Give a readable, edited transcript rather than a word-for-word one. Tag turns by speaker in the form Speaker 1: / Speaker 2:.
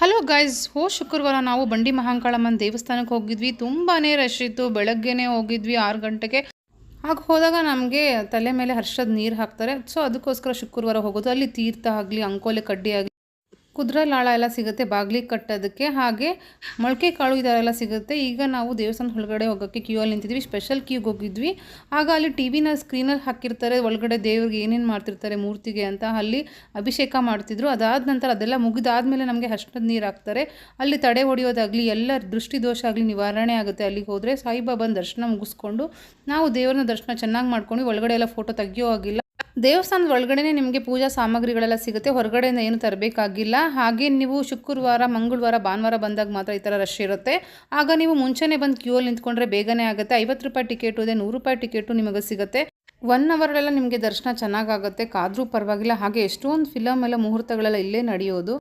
Speaker 1: Hello guys, ಶುಕ್ರವಾರ ನಾವು ಬಂಡಿ ಮಹಾಂಕಾಳಮ್ಮನ ದೇವಸ್ಥಾನಕ್ಕೆ ಹೋಗಿದ್ವಿ. ತುಂಬಾ ರಶ್ ಇತ್ತು. ಬೆಳಗ್ಗೆನೇ ಹೋಗಿದ್ವಿ 6 ಗಂಟೆಗೆ. ಆಗ ಹೋದಾಗ ನಮಗೆ ತಲೆ ಮೇಲೆ ಹರ್ಷದ ನೀರು ಹಾಕ್ತಾರೆ. ಸೊ ಅದಕ್ಕೋಸ್ಕರ ಶುಕ್ರವಾರ ಹೋಗೋದು. ಅಲ್ಲಿ ತೀರ್ಥ ಆಗಲಿ, ಅಂಕೋಲೆ ಕಡ್ಡಿ ಆಗಲಿ, ಕುದುರೆ ಲಾಳ ಎಲ್ಲ ಸಿಗುತ್ತೆ ಬಾಗಿಲಿಗೆ ಕಟ್ಟೋದಕ್ಕೆ. ಹಾಗೆ ಮೊಳಕೆ ಕಾಳು ಇದೆಲ್ಲ ಸಿಗುತ್ತೆ. ಈಗ ನಾವು ದೇವಸ್ಥಾನದ ಒಳಗಡೆ ಹೋಗೋಕ್ಕೆ ಕ್ಯೂ ಅಲ್ಲಿ ನಿಂತಿದ್ವಿ. ಸ್ಪೆಷಲ್ ಕ್ಯೂಗೆ ಹೋಗಿದ್ವಿ. ಆಗ ಅಲ್ಲಿ ಟಿವಿನ ಸ್ಕ್ರೀನಲ್ಲಿ ಹಾಕಿರ್ತಾರೆ ಒಳಗಡೆ ದೇವ್ರಿಗೆ ಏನೇನು ಮಾಡ್ತಿರ್ತಾರೆ ಮೂರ್ತಿಗೆ ಅಂತ. ಅಲ್ಲಿ ಅಭಿಷೇಕ ಮಾಡ್ತಿದ್ರು. ಅದಾದ ನಂತರ ಅದೆಲ್ಲ ಮುಗಿದಾದ್ಮೇಲೆ ನಮಗೆ ಹರ್ಷದ ನೀರು ಹಾಕ್ತಾರೆ. ಅಲ್ಲಿ ತಡೆ ಹೊಡೆಯೋದಾಗಲಿ, ಎಲ್ಲ ದೃಷ್ಟಿ ದೋಷ ಆಗಲಿ ನಿವಾರಣೆ ಆಗುತ್ತೆ. ಅಲ್ಲಿಗೆ ಹೋದರೆ ಸಾಯಿಬಾಬನ ದರ್ಶನ ಮುಗಿಸ್ಕೊಂಡು ನಾವು ದೇವ್ರನ್ನ ದರ್ಶನ ಚೆನ್ನಾಗಿ ಮಾಡ್ಕೊಂಡು ಒಳಗಡೆ ಎಲ್ಲ ಫೋಟೋ ತೆಗಿಯೋ ಆಗಿಲ್ಲ. ದೇವಸ್ಥಾನದ ಒಳಗಡೆ ನಿಮಗೆ ಪೂಜಾ ಸಾಮಗ್ರಿಗಳೆಲ್ಲ ಸಿಗುತ್ತೆ. ಹೊರಗಡೆಯಿಂದ ಏನು ತರಬೇಕಾಗಿಲ್ಲ. ಹಾಗೆ ನೀವು ಶುಕ್ರವಾರ, ಮಂಗಳವಾರ, ಭಾನುವಾರ ಬಂದಾಗ ಮಾತ್ರ ಈ ಥರ ರಶ್ ಇರುತ್ತೆ. ಆಗ ನೀವು ಮುಂಚೆನೇ ಬಂದು ಕ್ಯೂ ಅಲ್ಲಿ ನಿಂತ್ಕೊಂಡ್ರೆ ಬೇಗನೆ ಆಗುತ್ತೆ. 50 ರೂಪಾಯಿ ಟಿಕೆಟು ಇದೆ, 100 ರೂಪಾಯಿ ಟಿಕೆಟು ನಿಮಗೆ ಸಿಗುತ್ತೆ. 1 ಅವರಲ್ಲೆಲ್ಲ ನಿಮಗೆ ದರ್ಶನ ಚೆನ್ನಾಗಾಗುತ್ತೆ. ಕಾದರೂ ಪರವಾಗಿಲ್ಲ. ಹಾಗೆ ಎಷ್ಟೊಂದು ಫಿಲಮ್ ಎಲ್ಲ ಮುಹೂರ್ತಗಳೆಲ್ಲ ಇಲ್ಲೇ ನಡೆಯೋದು.